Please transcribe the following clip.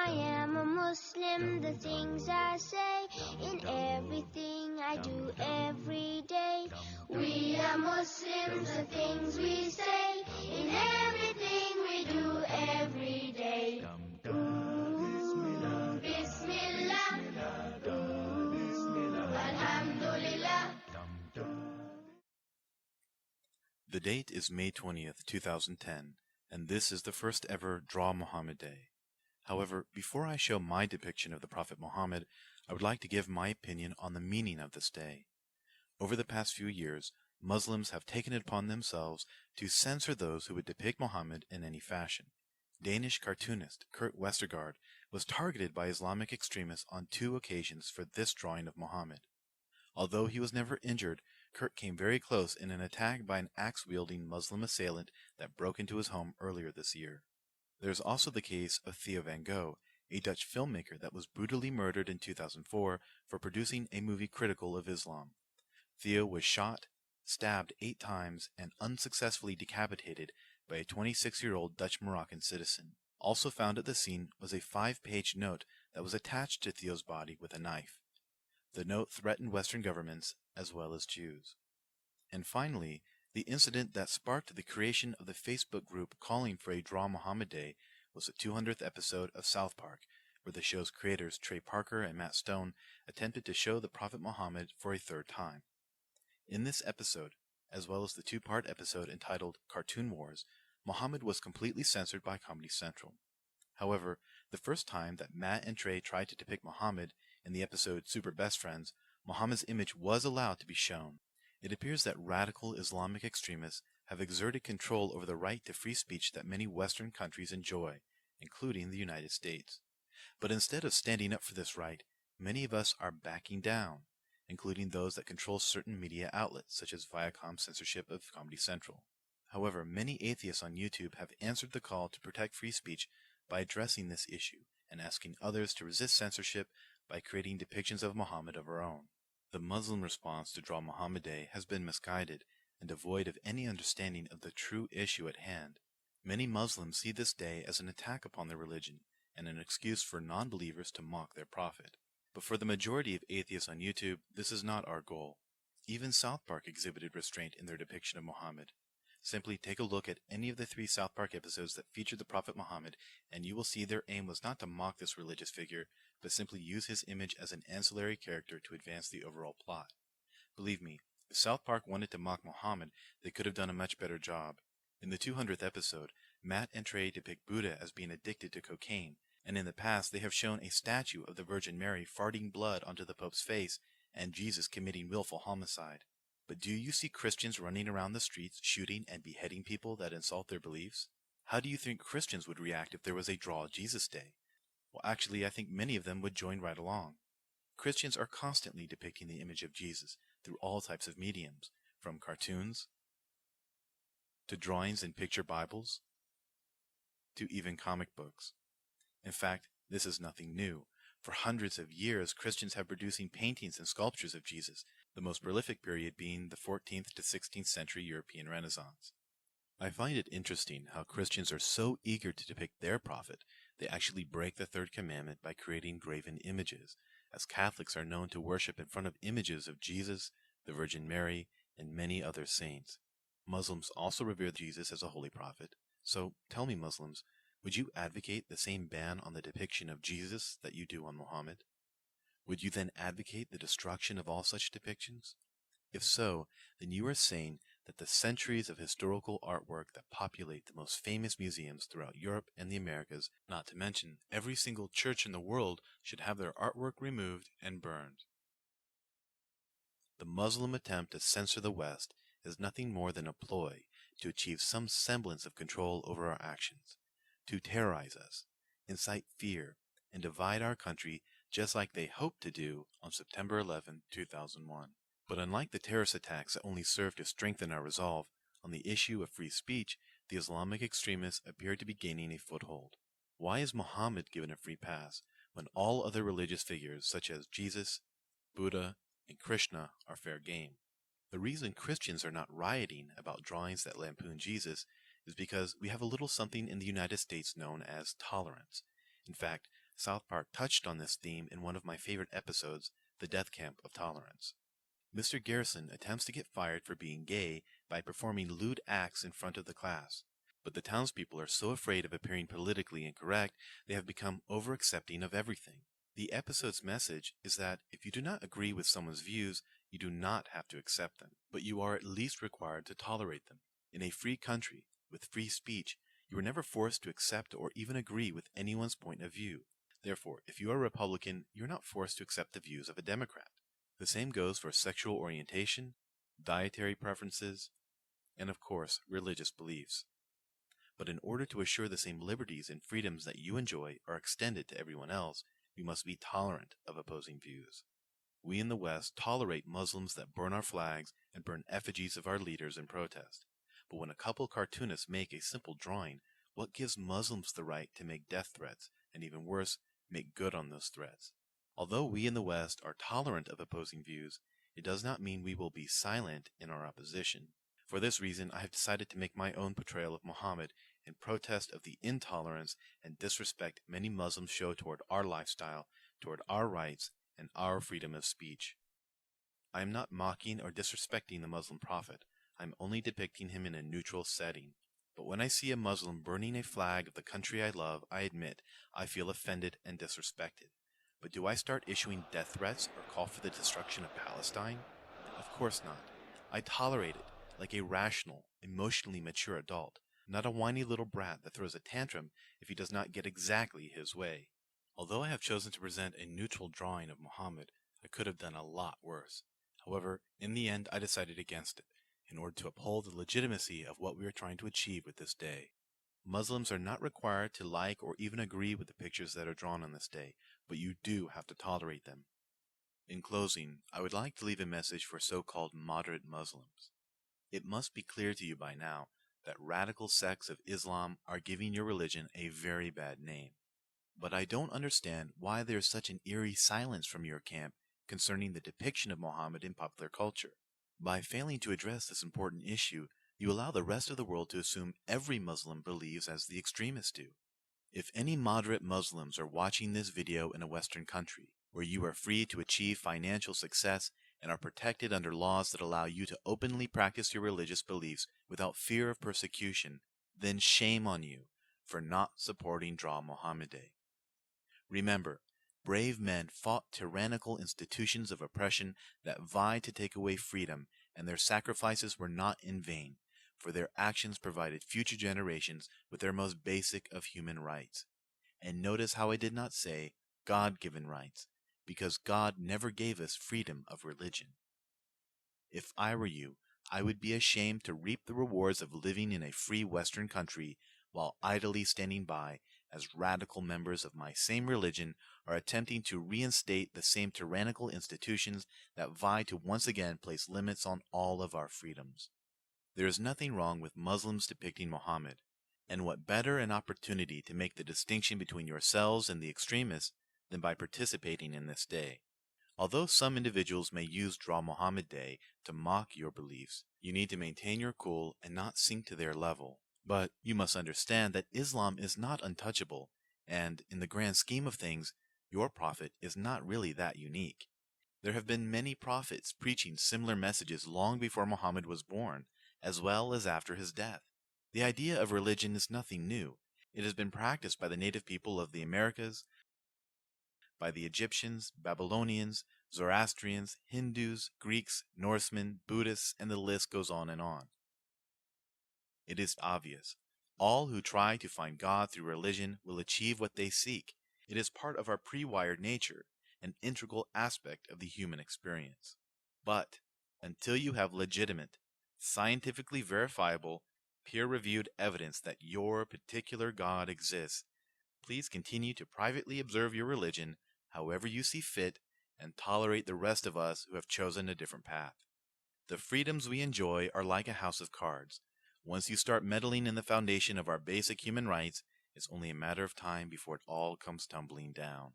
I am a Muslim, the things I say, in everything I do every day. We are Muslims, the things we say, in everything we do every day. Ooh, Bismillah, ooh, Alhamdulillah. The date is May 20th, 2010, and this is the first ever Draw Muhammad Day. However, before I show my depiction of the Prophet Muhammad, I would like to give my opinion on the meaning of this day. Over the past few years, Muslims have taken it upon themselves to censor those who would depict Muhammad in any fashion. Danish cartoonist Kurt Westergaard was targeted by Islamic extremists on 2 occasions for this drawing of Muhammad. Although he was never injured, Kurt came very close in an attack by an axe-wielding Muslim assailant that broke into his home earlier this year. There is also the case of Theo van Gogh, a Dutch filmmaker that was brutally murdered in 2004 for producing a movie critical of Islam. Theo was shot, stabbed 8 times, and unsuccessfully decapitated by a 26-year-old Dutch-Moroccan citizen. Also found at the scene was a 5-page note that was attached to Theo's body with a knife. The note threatened Western governments as well as Jews. And finally, the incident that sparked the creation of the Facebook group calling for a Draw Muhammad Day was the 200th episode of South Park, where the show's creators Trey Parker and Matt Stone attempted to show the Prophet Muhammad for a 3rd time. In this episode, as well as the 2-part episode entitled Cartoon Wars, Muhammad was completely censored by Comedy Central. However, the first time that Matt and Trey tried to depict Muhammad in the episode Super Best Friends, Muhammad's image was allowed to be shown. It appears that radical Islamic extremists have exerted control over the right to free speech that many Western countries enjoy, including the United States. But instead of standing up for this right, many of us are backing down, including those that control certain media outlets such as Viacom's censorship of Comedy Central. However, many atheists on YouTube have answered the call to protect free speech by addressing this issue and asking others to resist censorship by creating depictions of Muhammad of our own. The Muslim response to Draw Muhammad Day has been misguided and devoid of any understanding of the true issue at hand. Many Muslims see this day as an attack upon their religion and an excuse for non-believers to mock their prophet. But for the majority of atheists on YouTube, this is not our goal. Even South Park exhibited restraint in their depiction of Muhammad. Simply take a look at any of the 3 South Park episodes that featured the Prophet Muhammad, and you will see their aim was not to mock this religious figure, but simply use his image as an ancillary character to advance the overall plot. Believe me, if South Park wanted to mock Muhammad, they could have done a much better job. In the 200th episode, Matt and Trey depict Buddha as being addicted to cocaine, and in the past they have shown a statue of the Virgin Mary farting blood onto the Pope's face and Jesus committing willful homicide. But do you see Christians running around the streets shooting and beheading people that insult their beliefs? How do you think Christians would react if there was a Draw Jesus Day? Well, actually, I think many of them would join right along. Christians are constantly depicting the image of Jesus through all types of mediums, from cartoons, to drawings and picture Bibles, to even comic books. In fact, this is nothing new. For hundreds of years, Christians have been producing paintings and sculptures of Jesus, the most prolific period being the 14th to 16th century European Renaissance. I find it interesting how Christians are so eager to depict their prophet, they actually break the 3rd commandment by creating graven images, as Catholics are known to worship in front of images of Jesus, the Virgin Mary, and many other saints. Muslims also revere Jesus as a holy prophet. So tell me, Muslims, would you advocate the same ban on the depiction of Jesus that you do on Muhammad? Would you then advocate the destruction of all such depictions? If so, then you are saying that the centuries of historical artwork that populate the most famous museums throughout Europe and the Americas, not to mention every single church in the world, should have their artwork removed and burned. The Muslim attempt to censor the West is nothing more than a ploy to achieve some semblance of control over our actions, to terrorize us, incite fear, and divide our country just like they hoped to do on September 11, 2001. But unlike the terrorist attacks that only serve to strengthen our resolve, on the issue of free speech, the Islamic extremists appear to be gaining a foothold. Why is Muhammad given a free pass when all other religious figures such as Jesus, Buddha, and Krishna are fair game? The reason Christians are not rioting about drawings that lampoon Jesus is because we have a little something in the United States known as tolerance. In fact, South Park touched on this theme in one of my favorite episodes, The Death Camp of Tolerance. Mr. Garrison attempts to get fired for being gay by performing lewd acts in front of the class. But the townspeople are so afraid of appearing politically incorrect, they have become over-accepting of everything. The episode's message is that if you do not agree with someone's views, you do not have to accept them, but you are at least required to tolerate them. In a free country, with free speech, you are never forced to accept or even agree with anyone's point of view. Therefore, if you are a Republican, you are not forced to accept the views of a Democrat. The same goes for sexual orientation, dietary preferences, and of course, religious beliefs. But in order to assure the same liberties and freedoms that you enjoy are extended to everyone else, we must be tolerant of opposing views. We in the West tolerate Muslims that burn our flags and burn effigies of our leaders in protest. But when a couple cartoonists make a simple drawing, what gives Muslims the right to make death threats, and even worse, make good on those threats? Although we in the West are tolerant of opposing views, it does not mean we will be silent in our opposition. For this reason, I have decided to make my own portrayal of Muhammad in protest of the intolerance and disrespect many Muslims show toward our lifestyle, toward our rights, and our freedom of speech. I am not mocking or disrespecting the Muslim prophet. I am only depicting him in a neutral setting. But when I see a Muslim burning a flag of the country I love, I admit I feel offended and disrespected. But do I start issuing death threats or call for the destruction of Palestine? Of course not. I tolerate it like a rational, emotionally mature adult, not a whiny little brat that throws a tantrum if he does not get exactly his way. Although I have chosen to present a neutral drawing of Muhammad, I could have done a lot worse. However, in the end, I decided against it, in order to uphold the legitimacy of what we are trying to achieve with this day. Muslims are not required to like or even agree with the pictures that are drawn on this day, but you do have to tolerate them. In closing, I would like to leave a message for so-called moderate Muslims. It must be clear to you by now that radical sects of Islam are giving your religion a very bad name. But I don't understand why there is such an eerie silence from your camp concerning the depiction of Muhammad in popular culture. By failing to address this important issue, you allow the rest of the world to assume every Muslim believes as the extremists do. If any moderate Muslims are watching this video in a Western country, where you are free to achieve financial success and are protected under laws that allow you to openly practice your religious beliefs without fear of persecution, then shame on you for not supporting Draw Muhammad Day. Remember, brave men fought tyrannical institutions of oppression that vied to take away freedom, and their sacrifices were not in vain, for their actions provided future generations with their most basic of human rights. And notice how I did not say God-given rights, because God never gave us freedom of religion. If I were you, I would be ashamed to reap the rewards of living in a free Western country while idly standing by as radical members of my same religion are attempting to reinstate the same tyrannical institutions that vie to once again place limits on all of our freedoms. There is nothing wrong with Muslims depicting Muhammad, and what better an opportunity to make the distinction between yourselves and the extremists than by participating in this day. Although some individuals may use Draw Muhammad Day to mock your beliefs, you need to maintain your cool and not sink to their level. But you must understand that Islam is not untouchable, and in the grand scheme of things, your prophet is not really that unique. There have been many prophets preaching similar messages long before Muhammad was born, as well as after his death. The idea of religion is nothing new. It has been practiced by the native people of the Americas, by the Egyptians, Babylonians, Zoroastrians, Hindus, Greeks, Norsemen, Buddhists, and the list goes on and on. It is obvious. All who try to find God through religion will achieve what they seek. It is part of our pre-wired nature, an integral aspect of the human experience. But until you have legitimate, scientifically verifiable, peer-reviewed evidence that your particular God exists, please continue to privately observe your religion however you see fit and tolerate the rest of us who have chosen a different path. The freedoms we enjoy are like a house of cards. Once you start meddling in the foundation of our basic human rights, it's only a matter of time before it all comes tumbling down.